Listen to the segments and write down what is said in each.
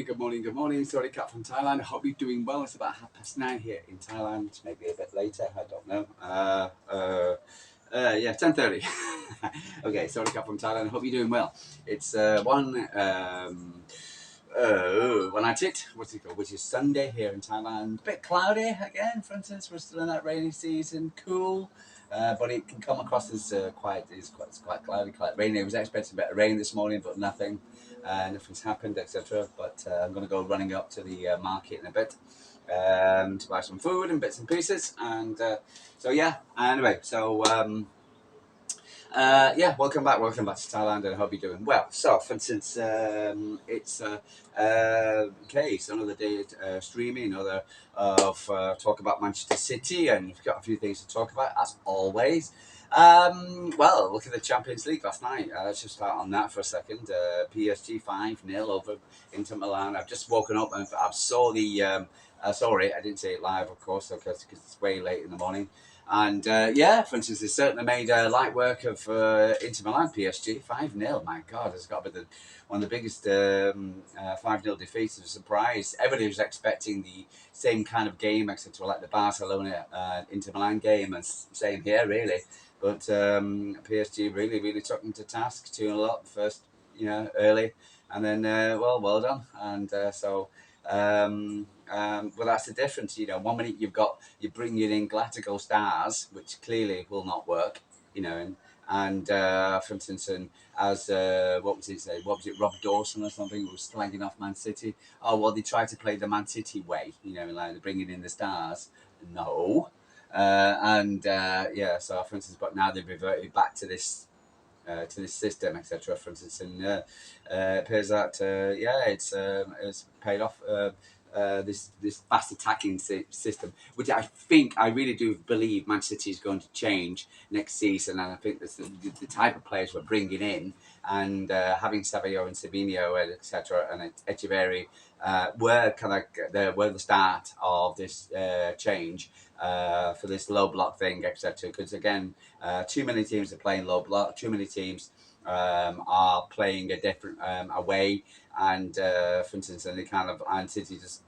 good morning. Sorry, Cat from Thailand. I hope you're doing well. It's about 9:30 here in Thailand, maybe a bit later, I don't know. Yeah, 10:30. Okay, sorry, Cat from Thailand. I hope you're doing well. It's when I did, what's it called, which is Sunday here in Thailand. A bit cloudy again, for instance. We're still in that rainy season, cool. But it can come across as it's quite cloudy, quite rainy. I was expecting a bit of rain this morning, but nothing. Nothing's happened, etc. But I'm going to go running up to the market in a bit to buy some food and bits and pieces. And so yeah. Anyway, so. Yeah, welcome back to Thailand, and I hope you're doing well. So, for instance, it's okay, so another day streaming, another talk about Manchester City, and we've got a few things to talk about as always. Well, look at the Champions League last night. Let's just start on that for a second. PSG 5-0 over Inter Milan. I've just woken up and I saw the. Sorry, I didn't see it live, of course, because it's way late in the morning. And yeah, for instance, they certainly made light work of Inter Milan PSG 5-0. My God, it's got to be one of the biggest 5-0 defeats. Of a surprise. Everybody was expecting the same kind of game, except like the Barcelona Inter Milan game, and same here really. But PSG really took them to task, 2-0 up first, early, and then well done, and so. Well, that's the difference. 1 minute you're bringing in Glasgow Stars, which clearly will not work. And for instance, as what was it, Rob Dawson or something, who was slagging off Man City. Oh well, they tried to play the Man City way. Like they're bringing in the stars. No, yeah. So for instance, but now they've reverted back to this system, etc. For instance, and it appears that it's paid off. This fast attacking system, which I really do believe Man City is going to change next season, and I think that's the type of players we're bringing in, and having Savio and Savinho, etc., and Echeverri were the start of this change for this low block thing, etc. Because again, too many teams are playing low block. Too many teams are playing a different away, and for instance, and City just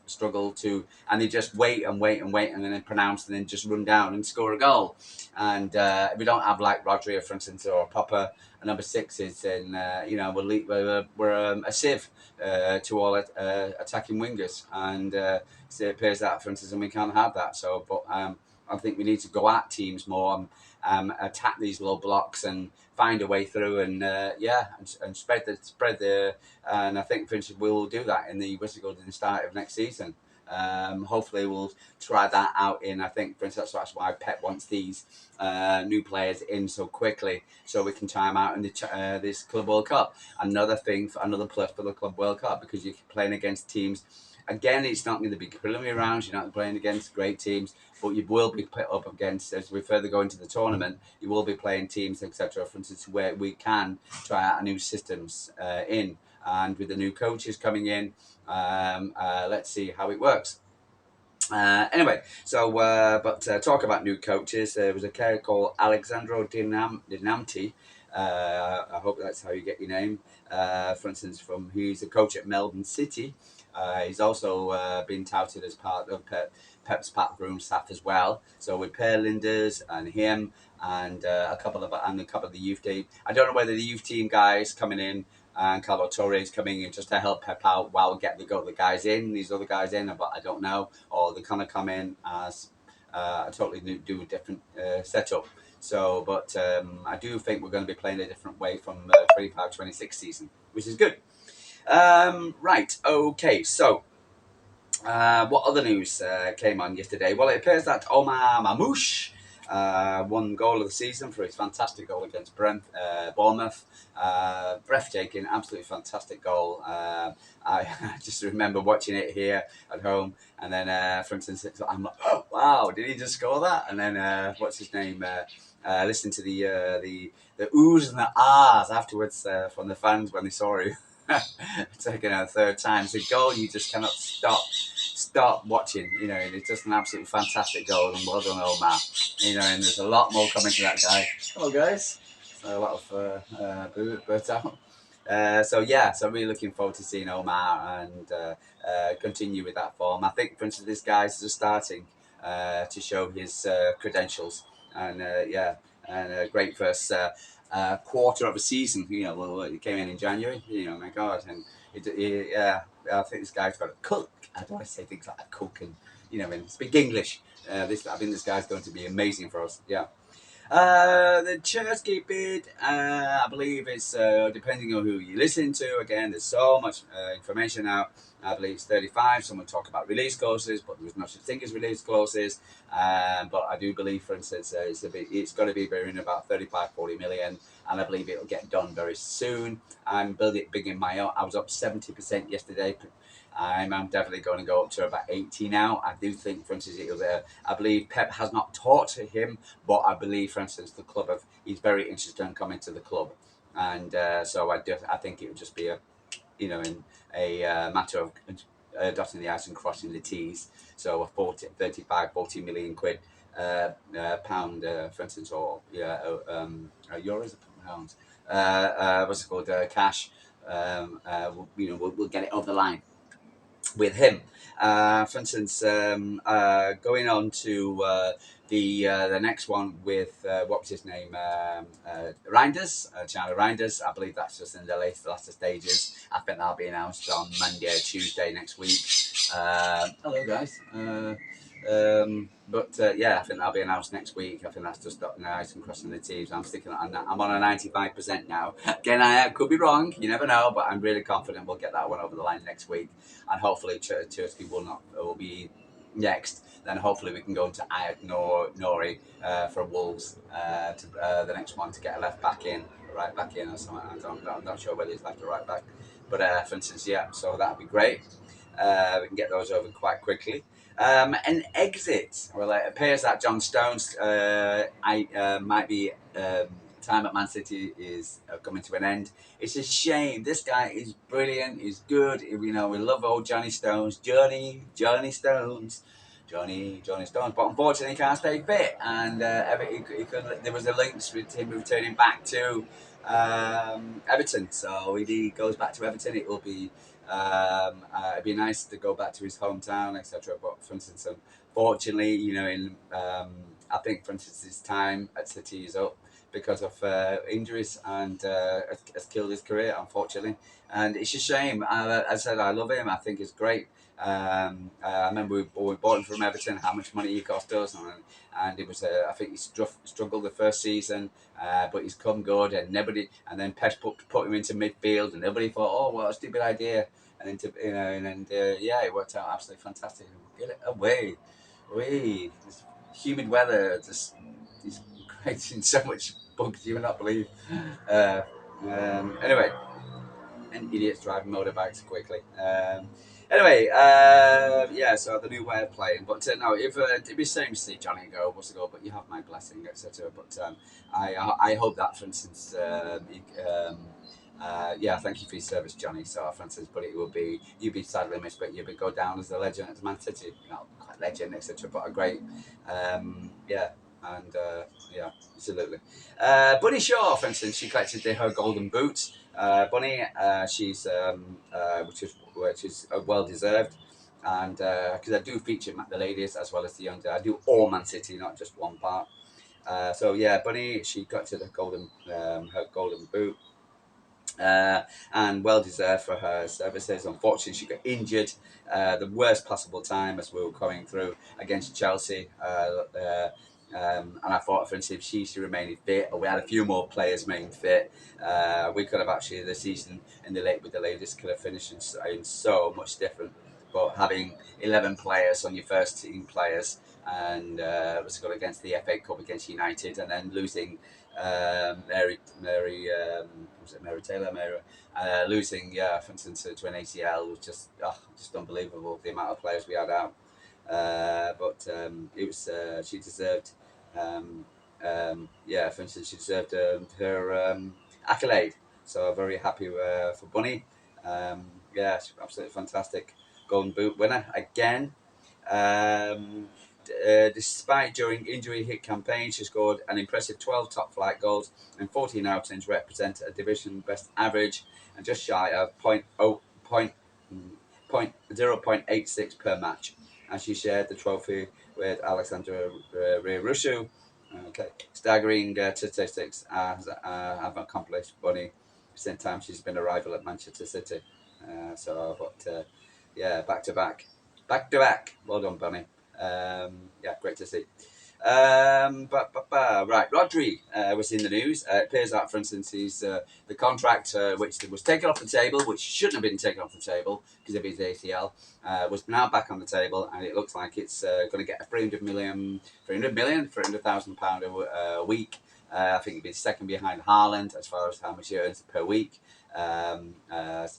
struggle to, and they just wait and then pronounce and then just run down and score a goal. And if we don't have like Rodri, for instance, or Popper, a number 6s, then we're a sieve to all attacking wingers, and so it appears that, for instance, and we can't have that. So, but I think we need to go at teams more, attack these low blocks and find a way through, and and spread the and I think, for instance, we'll do that in the start of next season. Hopefully we'll try that out I think, for instance, that's why Pep wants these new players in so quickly, so we can try them out in this Club World Cup. Another plus for the Club World Cup, because you're playing against teams. Again, it's not going to be preliminary rounds. You're not playing against great teams, but you will be put up against, as we further go into the tournament, you will be playing teams, etc. For instance, where we can try out new systems and with the new coaches coming in, let's see how it works. Anyway, so talk about new coaches. There was a guy called Alexandro Dinamti. I hope that's how you get your name. For instance, he's a coach at Melbourne City. He's also been touted as part of Pep's backroom staff as well. So with Per Linders and him and a couple of the youth team. I don't know whether the youth team guys coming in and Carlo Torres coming in just to help Pep out while we get the guys in, these other guys in, but I don't know. Or they're going to come in as totally do a different setup. So, but I do think we're going to be playing a different way from 25-26 season, which is good. Right, okay, so what other news came on yesterday? Well, it appears that Omar Mamouche won goal of the season for his fantastic goal against Bournemouth. Breathtaking, absolutely fantastic goal. I just remember watching it here at home, and then, for instance, I'm like, oh, wow, did he just score that? And then, what's his name? Listen to the oohs and the ahs afterwards from the fans when they saw him. Taking a third time. It's a goal you just cannot stop watching. It's just an absolutely fantastic goal, and well done, Omar. And there's a lot more coming to that guy. Hello, guys. So a lot of birds out. So yeah, so I'm really looking forward to seeing Omar and continue with that form. I think, for instance, this guy's just starting to show his credentials, and yeah, and a great first quarter of a season. You know, well, he came in January. You know, my God, and yeah, I think this guy's got a cook. How do I say things like a cook and and speak English? I think this guy's going to be amazing for us. Yeah. The Chersky bid, I believe it's depending on who you listen to. Again, there's so much information out. I believe it's 35. Someone talk about release clauses, but there's no such thing as release clauses. But I do believe, for instance, it's got to be in about 35, 40 million, and I believe it'll get done very soon. I'm building it big in my own. I was up 70% yesterday. I'm definitely going to go up to about 80 now. I do think, for instance, I believe Pep has not talked to him, but I believe, for instance, the club he's very interested in coming to the club, and so I think it would just be in a matter of dotting the i's and crossing the t's. So a 40 million quid pound, for instance, or euros, pounds. What's it called? Cash. We'll get it over the line with him. For instance, going on to the next one with what was his name? Reinders, China Reinders. I believe that's just in the latter stages. I think that'll be announced on Monday or Tuesday next week. Hello, guys. But yeah, I think that'll be announced next week. I think that's just dotting the i's and crossing the t's. I'm on a 95% now. Again, I could be wrong. You never know, but I'm really confident we'll get that one over the line next week, and hopefully Tursky will be next. Then hopefully we can go into Ayak Nori for Wolves the next one to get a left back in, right back in or something. I'm not sure whether it's left or right back, but for instance, yeah. So that'd be great. We can get those over quite quickly. An exit. Well, it appears that John Stones might be time at Man City is coming to an end. It's a shame. This guy is brilliant. He's good. We love old Johnny Stones. Johnny Stones. Johnny Stones, but unfortunately he can't stay fit, and there was a links with him returning back to Everton. So if he goes back to Everton, it will be it'd be nice to go back to his hometown, etc. But for instance, unfortunately, I think, for instance, his time at City is up because of injuries, and has killed his career, unfortunately. And it's a shame. As I said, I love him. I think he's great. I remember we bought him from Everton, how much money he cost us, and it was I think he struggled the first season, but he's come good, and then Pep put him into midfield, and nobody thought, oh, what a stupid idea, yeah, it worked out absolutely fantastic. Get it away, this humid weather just is creating so much bugs you would not believe. Uh, anyway, and idiots driving motorbikes quickly. Yeah, so the new way of playing. But no, if it'd be the same to see Johnny go, what's the goal? But you have my blessing, etc. But I hope that, for instance, yeah, thank you for your service, Johnny. So, for instance, but it will be you'd be sadly missed, but you'd go down as a legend at Man City. Not quite legend, etc. But a great, yeah, and yeah, absolutely. Bunny Shaw, for instance, she collected her golden boot. Bunny, she's which is well deserved, and because I do feature the ladies as well as the young. I do all Man City, not just one part. So yeah, Bunny, she got to the her golden boot. And well deserved for her services. Unfortunately, she got injured the worst possible time as we were coming through against Chelsea. And I thought, for instance, if she should remain fit, or we had a few more players remaining fit, we could have actually the season with the ladies could have finished in so much different. But having 11 players on your first team players, and was good against the FA Cup against United, and then losing was it Mary Taylor? Losing, yeah, for instance, to an ACL was just unbelievable. The amount of players we had out, but it was she deserved. Yeah, for instance, she deserved her accolade. So very happy for Bunny. Yeah, she's absolutely fantastic. Golden Boot winner again. Despite during injury hit campaign, she scored an impressive 12 top flight goals and 14 outings, represent a division best average and just shy of 0.86 per match. And she shared the trophy with Alexandra Rushu. Okay, staggering statistics have accomplished Bunny since time she's been a rival at Manchester City. Yeah, back to back, back to back. Well done, Bunny. Yeah, great to see. Right, Rodri was in the news. It appears that, for instance, he's the contract which was taken off the table, which shouldn't have been taken off the table because of his ACL, was now back on the table, and it looks like it's going to get a 300,000 pound a week. I think he'd be second behind Haaland as far as how much he earns per week,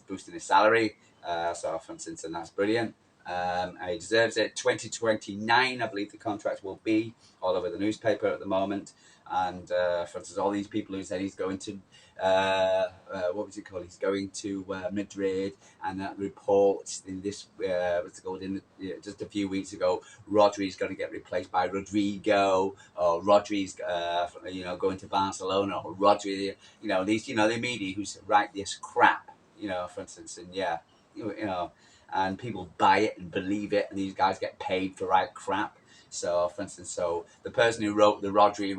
boosting his salary. So, for instance, and that's brilliant. He deserves it. 2029, I believe the contract will be, all over the newspaper at the moment. And for instance, all these people who said he's going to, what was it called? He's going to Madrid, and that report in this, what's it called? Just a few weeks ago, Rodri's going to get replaced by Rodrigo, or Rodri's, going to Barcelona, or Rodri. These, the media who's write this crap. For instance, and yeah, and people buy it and believe it, and these guys get paid for write crap. So, for instance, the person who wrote the Rodri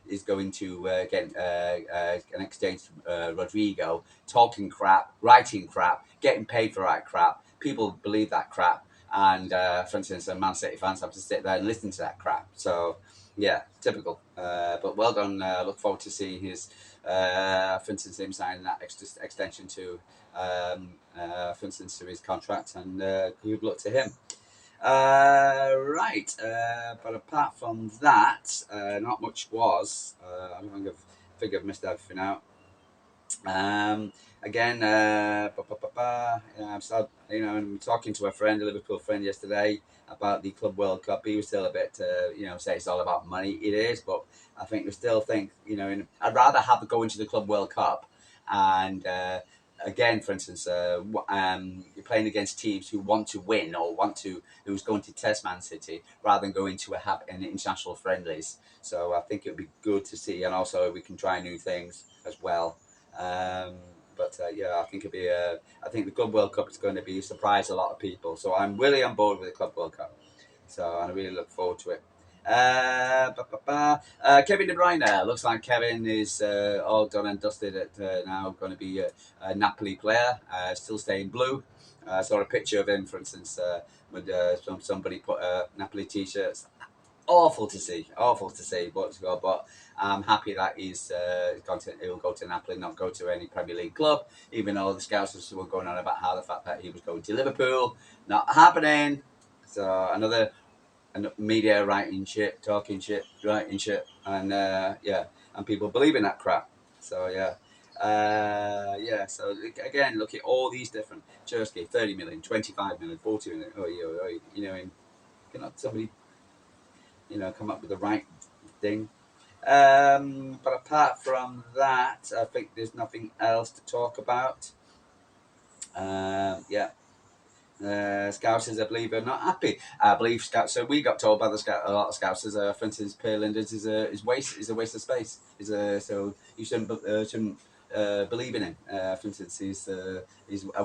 is going to get an exchange Rodrigo, talking crap, writing crap, getting paid for write crap. People believe that crap, and for instance, Man City fans have to sit there and listen to that crap. So, yeah, typical. But well done. Look forward to seeing his, for instance, him signing that extension to. For instance, to his contract, and good luck to him. Right, but apart from that, not much was. I think I've missed everything out. Again, I'm sad, I'm talking to a friend, a Liverpool friend, yesterday about the Club World Cup. He was still a bit, say it's all about money. It is, but I think we still think, I'd rather have it go into the Club World Cup and. Again, for instance, you're playing against teams who want to win or who's going to test Man City rather than going to an international friendlies. So I think it would be good to see, and also we can try new things as well. I think I think the Club World Cup is going to be surprise a lot of people. So I'm really on board with the Club World Cup. So and I really look forward to it. Kevin De Bruyne. Looks like Kevin is all done and dusted at now. Going to be a Napoli player. Still staying blue. I saw a picture of him, for instance, with somebody put Napoli t-shirts. Awful to see, but I'm happy that he'll go to Napoli, not go to any Premier League club, even though the scouts were going on about how the fact that he was going to Liverpool. Not happening. So another media writing shit, talking shit, writing shit, and and people believe in that crap. So so again, look at all these different Chersky, 30 million, 25 million, 40 million. Cannot somebody come up with the right thing. But apart from that, I think there's nothing else to talk about. Scousers, I believe, are not happy. I believe Scouts. So we got told by a lot of Scousers, for instance, Peerlanders is a waste of space. So you shouldn't believe in him. For instance, he's a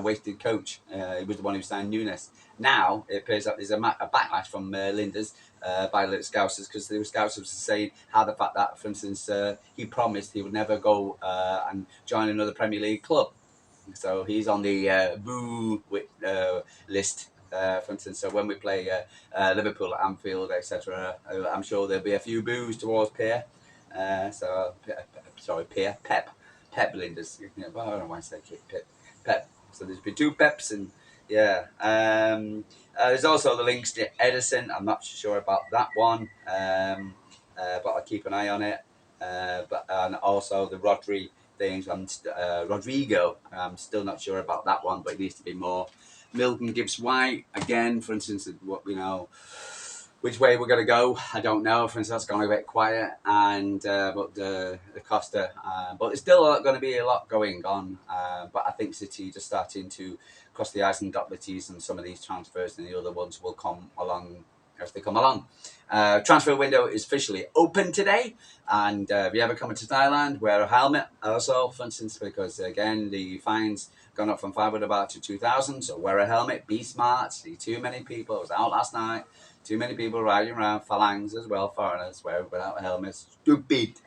wasted coach. He was the one who signed Nunes. Now it appears that there's a backlash from Linders by the Scousers, because the Scousers saying how the fact that, for instance, he promised he would never go and join another Premier League club. So he's on the boo list, for instance. So when we play Liverpool at Anfield, etc., I'm sure there'll be a few boos towards Pep Linders. I don't know why I say Pep. So there's been two Peps, and there's also the links to Edison. I'm not sure about that one, but I'll keep an eye on it. And also the Rodri things. Rodrigo. I'm still not sure about that one, but it needs to be more. Milton Gibbs White again, for instance. Which way we're going to go, I don't know. For instance, that's gone a bit quiet, and but the Costa, but there's still going to be a lot going on. But I think City just starting to cross the I's and dot the T's, and some of these transfers and the other ones will come along as they come along. Transfer window is officially open today, and if you ever come to Thailand, wear a helmet also, for instance, because again the fines gone up from 500 baht to 2,000. So wear a helmet, be smart. See too many people. I was out last night. Too many people riding around, phalangs as well, foreigners, without helmets. Stupid.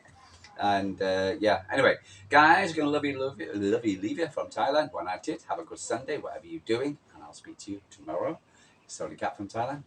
And anyway, guys, gonna love you, leave you from Thailand. One night it. Have a good Sunday, whatever you're doing, and I'll speak to you tomorrow. It's Tony Cat from Thailand.